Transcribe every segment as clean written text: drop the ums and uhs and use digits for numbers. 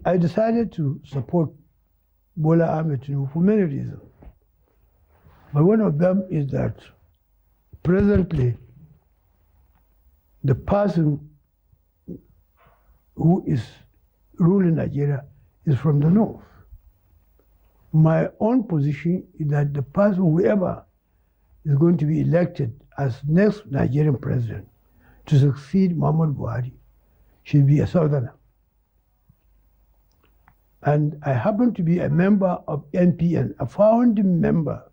I decided to support Bola Ahmed Tinubu for many reasons. But one of them is that presently the person who is ruling Nigeria is from the north. My own position is that the person, whoever is going to be elected as next Nigerian president to succeed Muhammad Buhari should be a southerner. And I happen to be a member of NPN, a founding member,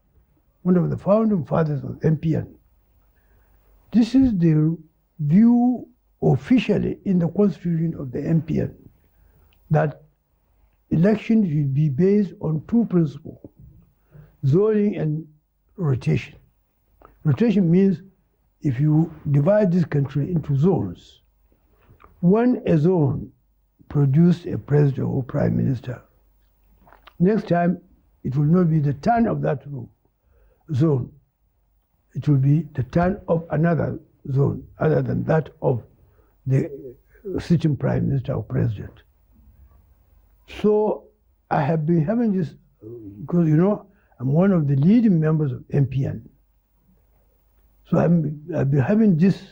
one of the founding fathers of NPN. This is the view officially in the constitution of the NPN, that election should be based on two principles: zoning and rotation. Rotation means if you divide this country into zones, a zone produce a president or prime minister. Next time, it will not be the turn of that zone. It will be the turn of another zone other than that of the sitting prime minister or president. So I have been having this, because I'm one of the leading members of NPN. So I've been having this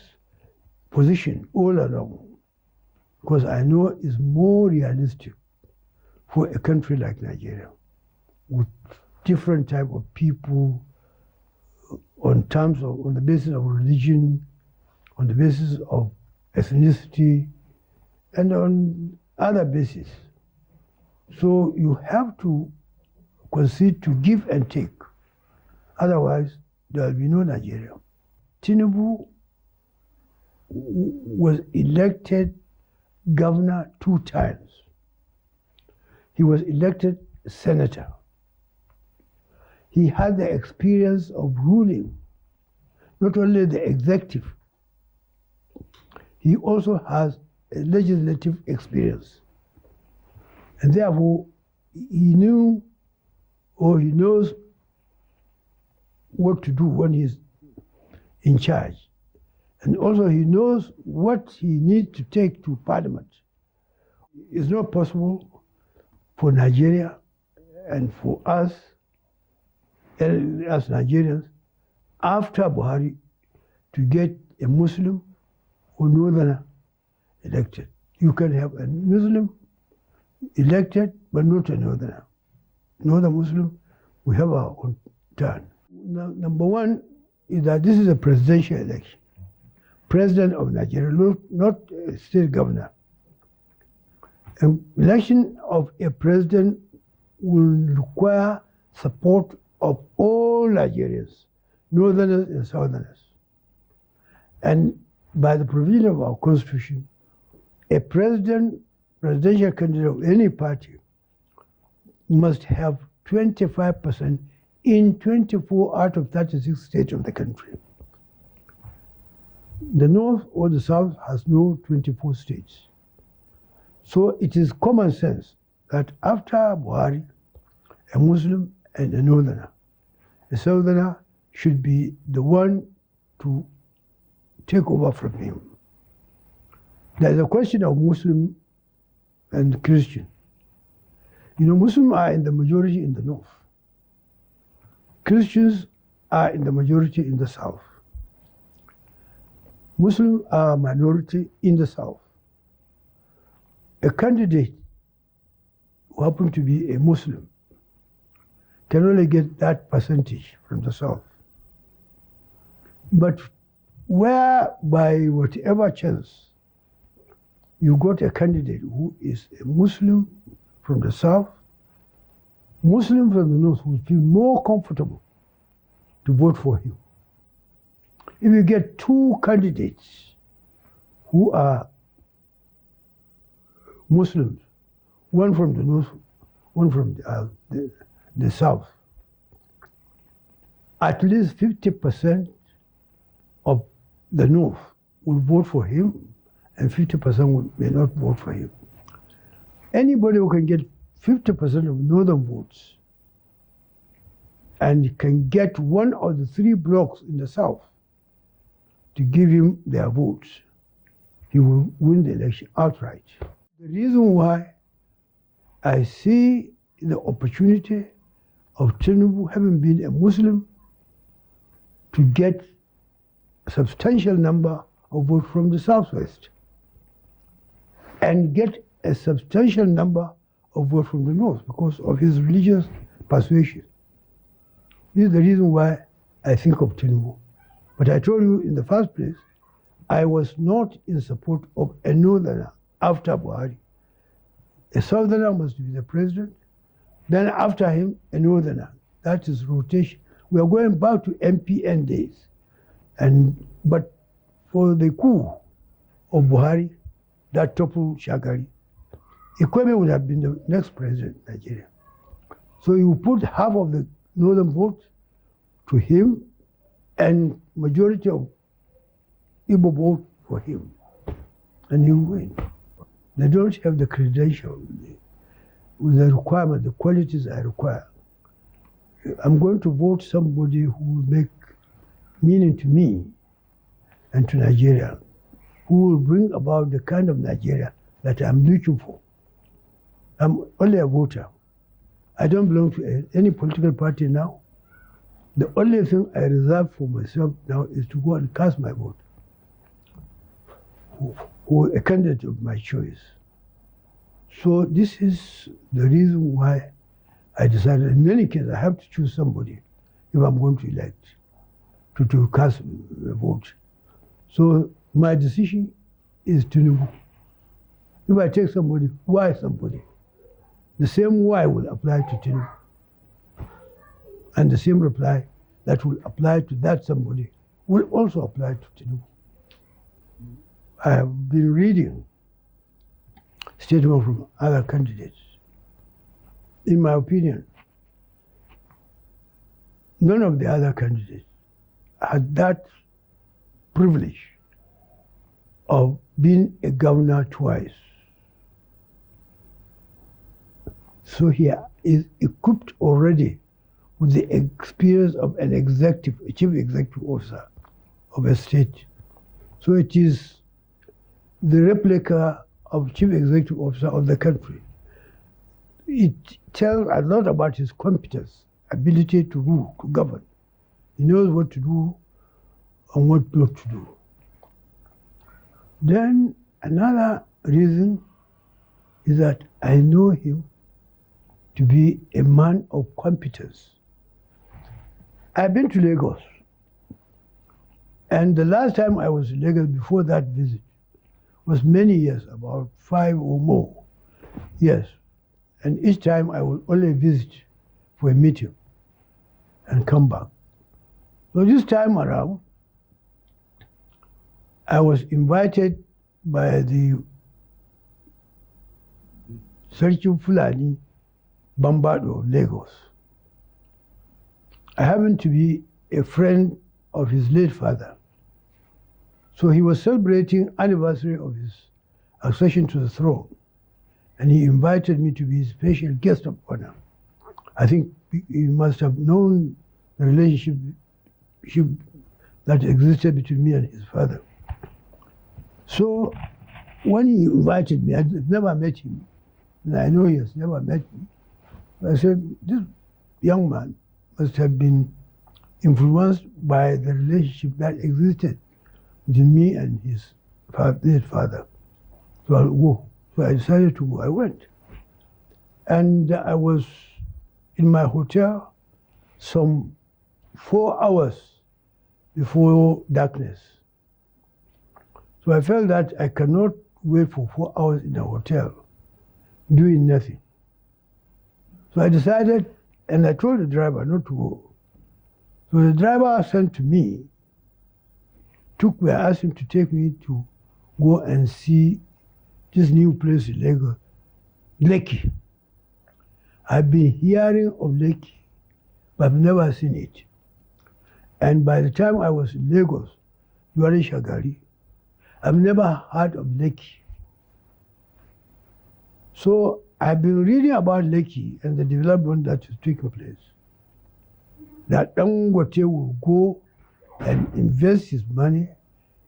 position all along, because I know it's more realistic for a country like Nigeria, with different type of people, on the basis of religion, on the basis of ethnicity, and on other bases. So you have to concede to give and take. Otherwise, there will be no Nigeria. Tinubu was elected governor 2 times. He was elected senator. He had the experience of ruling, not only the executive, he also has a legislative experience. And therefore, he knew, or he knows what to do when he's in charge. And also he knows what he needs to take to Parliament. It's not possible for Nigeria and for us, as Nigerians, after Buhari, to get a Muslim or Northerner elected. You can have a Muslim elected, but not a Northerner. Northern Muslim, we have our own turn. Now, number one is that this is a presidential election. President of Nigeria, not a state governor. An election of a president will require support of all Nigerians, Northerners and Southerners. And by the provision of our Constitution, a presidential candidate of any party must have 25% in 24 out of 36 states of the country. The North or the South has no 24 states. So it is common sense that after Buhari, a Muslim and a Northerner, a Southerner should be the one to take over from him. There is a question of Muslim and Christian. Muslims are in the majority in the North. Christians are in the majority in the South. Muslims are a minority in the South. A candidate who happens to be a Muslim can only get that percentage from the South. But where, by whatever chance, you got a candidate who is a Muslim from the South, Muslims from the North will feel more comfortable to vote for him. If you get 2 candidates who are Muslims, one from the North, one from the South, at least 50% of the North will vote for him and 50% may not vote for him. Anybody who can get 50% of Northern votes and can get one of the 3 blocks in the South to give him their votes, he will win the election outright. The reason why I see the opportunity of Tinubu, having been a Muslim, to get a substantial number of votes from the Southwest and get a substantial number of votes from the North because of his religious persuasion. This is the reason why I think of Tinubu. But I told you in the first place, I was not in support of a northerner after Buhari. A southerner must be the president, then after him, a northerner. That is rotation. We are going back to MPN days. But for the coup of Buhari, that toppled Shagari, Ikweme would have been the next president of Nigeria. So you put half of the northern votes to him and majority of Igbo vote for him, and he will win. They don't have the credentials, with the requirement, the qualities I require. I'm going to vote somebody who will make meaning to me and to Nigeria, who will bring about the kind of Nigeria that I'm looking for. I'm only a voter. I don't belong to any political party now. The only thing I reserve for myself now is to go and cast my vote for a candidate of my choice. So this is the reason why I decided, in many cases, I have to choose somebody if I'm going to elect, to cast a vote. So my decision is Tinubu. If I take somebody, why somebody? The same why will apply to Tinubu. And the same reply that will apply to that somebody will also apply to Tinubu. I have been reading statements from other candidates. In my opinion, none of the other candidates had that privilege of being a governor twice. So he is equipped already with the experience of an executive, a chief executive officer of a state. So it is the replica of chief executive officer of the country. It tells a lot about his competence, ability to rule, to govern. He knows what to do and what not to do. Then another reason is that I know him to be a man of competence. I've been to Lagos, and the last time I was in Lagos before that visit was many years, about 5 or more years. And each time I would only visit for a meeting and come back. So this time around, I was invited by the Sarki Fulani Bambado of Lagos. I happened to be a friend of his late father. So he was celebrating anniversary of his accession to the throne. And he invited me to be his special guest of honor. I think he must have known the relationship that existed between me and his father. So when he invited me, I'd never met him, and I know he has never met me. I said, this young man must have been influenced by the relationship that existed between me and his late father. So I'll go. So I decided to go. I went. And I was in my hotel some 4 hours before darkness. So I felt that I cannot wait for 4 hours in a hotel doing nothing. So I decided, and I told the driver not to go. So the driver sent to me, asked him to take me to go and see this new place in Lagos, Lekki. I've been hearing of Lekki, but I've never seen it. And by the time I was in Lagos, during Shagari, I've never heard of Lekki. So I've been reading about Lekki and the development that is taking place. That Dangote will go and invest his money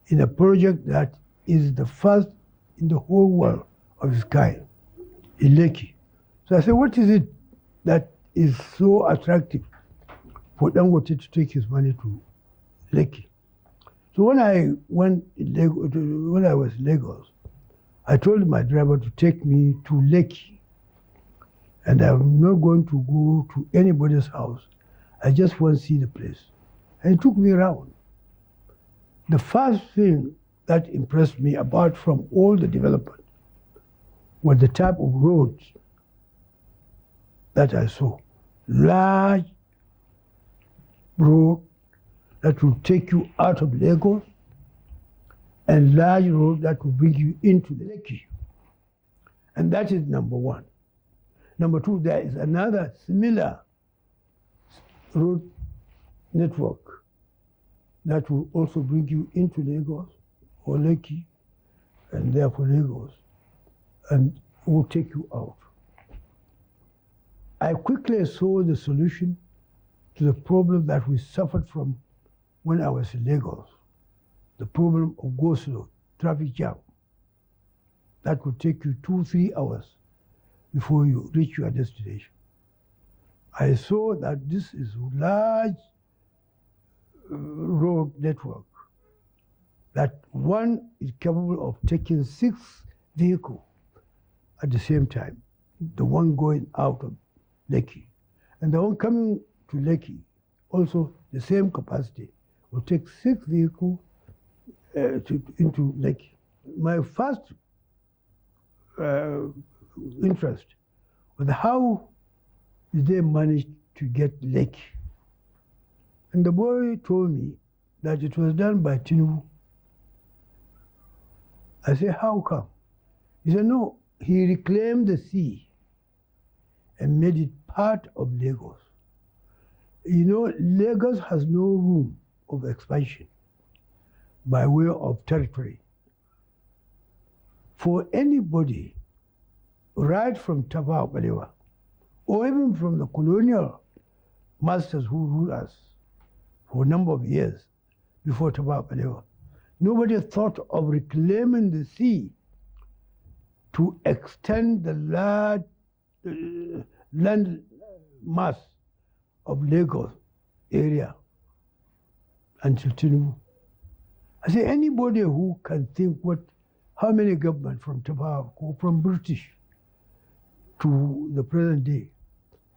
in a project that is the first in the whole world of its kind, in Lekki. So So I said, what is it that is so attractive for Dangote to take his money to Lekki? So when I was in Lagos, I told my driver to take me to Lekki. And I'm not going to go to anybody's house. I just want to see the place. And he took me around. The first thing that impressed me, apart from all the development, was the type of roads that I saw. Large road that will take you out of Lagos, and large road that will bring you into the Lekki. And that is number one. Number two, there is another similar road network that will also bring you into Lagos or Lekki, and therefore Lagos, and will take you out. I quickly saw the solution to the problem that we suffered from when I was in Lagos, the problem of go-slow, traffic jam. That would take you 2-3 hours before you reach your destination. I saw that this is a large road network, that one is capable of taking 6 vehicles at the same time, the one going out of Lekki. And the one coming to Lekki, also the same capacity, will take 6 vehicles into Lekki. My first interest was how did they manage to get Lekki? And the boy told me that it was done by Tinubu. I said, how come? He said, no, he reclaimed the sea and made it part of Lagos. You know, Lagos has no room of expansion by way of territory. For anybody, right from Tafawa Balewa, or even from the colonial masters who ruled us for a number of years before Tafawa Balewa, nobody thought of reclaiming the sea to extend the large land mass of Lagos area until Tinubu. I say anybody who can think how many governments from Tafawa, from British to the present day,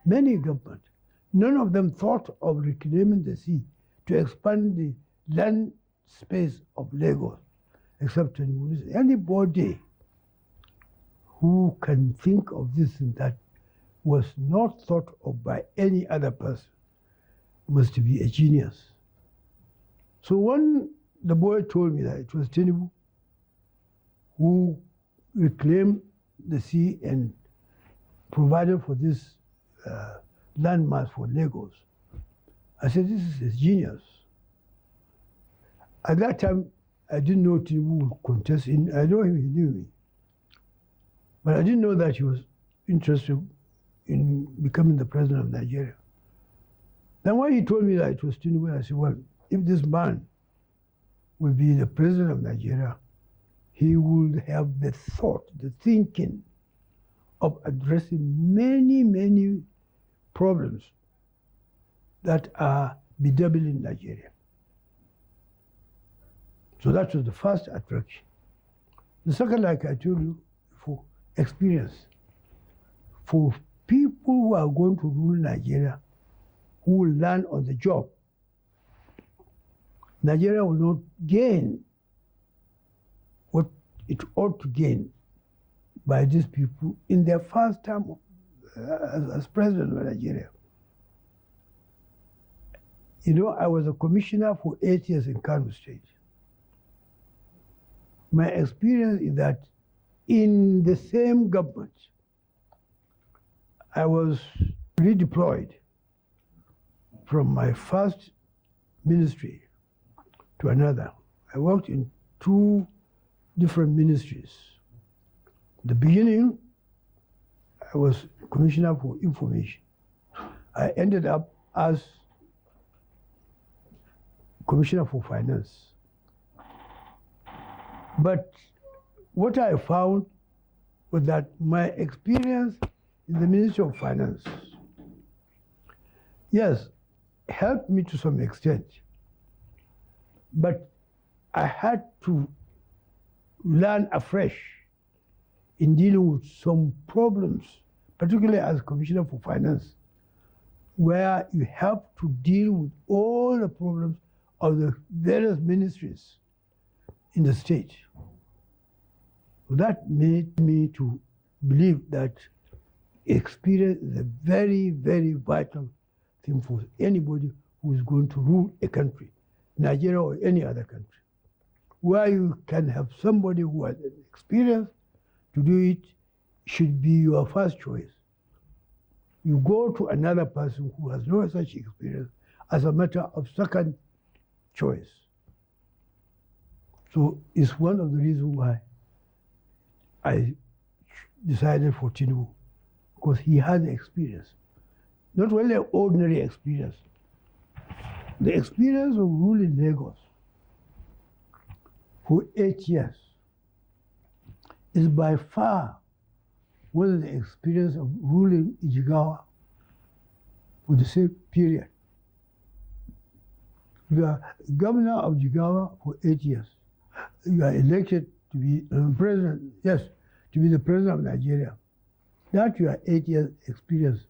many governments, none of them thought of reclaiming the sea to expand the land space of Lagos, except Tinubu. Anybody who can think of this and that was not thought of by any other person must be a genius. So when the boy told me that it was Tinubu who reclaimed the sea and provided for this landmass for Lagos, I said, this is a genius. At that time, I didn't know Tinubu would contest. I know him, he knew me. But I didn't know that he was interested in becoming the president of Nigeria. Then when he told me that it was Tinubu, I said, well, if this man will be the president of Nigeria, he would have the thought, the thinking of addressing many, many problems that are bedeviling Nigeria. So that was the first attraction. The second, like I told you, for experience. For people who are going to rule Nigeria, who will learn on the job, Nigeria will not gain what it ought to gain by these people in their first term as president of Nigeria. You know, I was a commissioner for 8 years in Kano State. My experience is that in the same government, I was redeployed from my first ministry to another. I worked in 2 different ministries. The beginning, I was Commissioner for Information. I ended up as Commissioner for Finance. But what I found was that my experience in the Ministry of Finance. Yes, helped me to some extent, but I had to learn afresh in dealing with some problems, particularly as Commissioner for Finance, where you have to deal with all the problems of the various ministries in the state. That made me to believe that experience is a very, very vital thing for anybody who is going to rule a country, Nigeria or any other country. Where you can have somebody who has experience to do it should be your first choice. You go to another person who has no such experience as a matter of second choice. So it's one of the reasons why I decided for Tinubu, because he has experience. Not only ordinary experience, the experience of ruling Lagos for 8 years is by far more than the experience of ruling Ijigawa for the same period. You are governor of Jigawa for 8 years. You are elected to be president, yes, to be the president of Nigeria. That your 8 years experience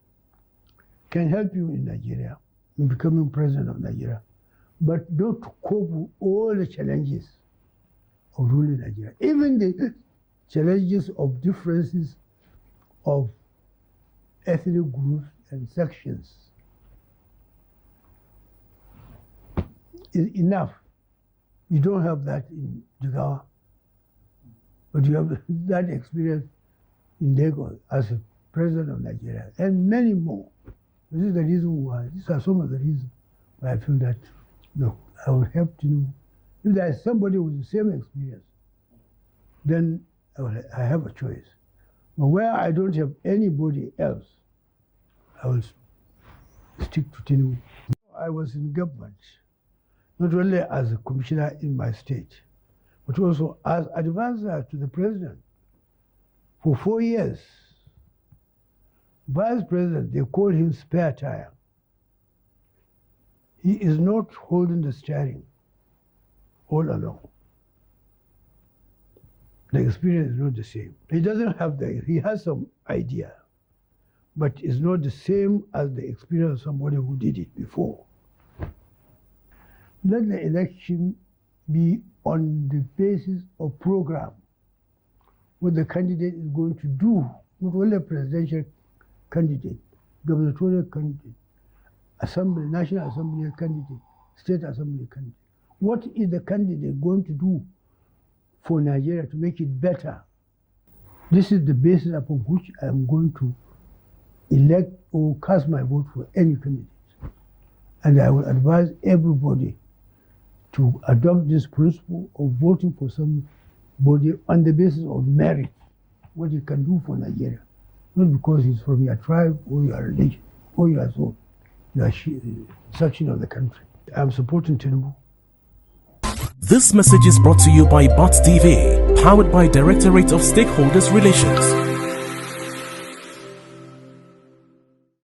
can help you in Nigeria, in becoming president of Nigeria, but not to cope with all the challenges of ruling Nigeria. Even the challenges of differences of ethnic groups and sections is enough. You don't have that in Jigawa, but you have that experience in Lagos as a president of Nigeria, and many more. This is the reason why, these are some of the reasons why I feel that, no, I will have to know. If there is somebody with the same experience, then I have a choice. But where I don't have anybody else, I will stick to Tinubu. I was in government, not only as a commissioner in my state, but also as advisor to the president for 4 years. Vice president, they call him spare tire. He is not holding the steering all along. The experience is not the same. He doesn't have he has some idea, but it's not the same as the experience of somebody who did it before. Let the election be on the basis of program, what the candidate is going to do, not only a presidential candidate, gubernatorial candidate, assembly, national assembly candidate, state assembly candidate. What is the candidate going to do for Nigeria to make it better? This is the basis upon which I am going to elect or cast my vote for any candidate. And I will advise everybody to adopt this principle of voting for somebody on the basis of merit, what he can do for Nigeria. Not because he's from your tribe or your religion or your soul, your section of the country. I'm supporting Tinubu. This message is brought to you by BAT TV, powered by Directorate of Stakeholders Relations.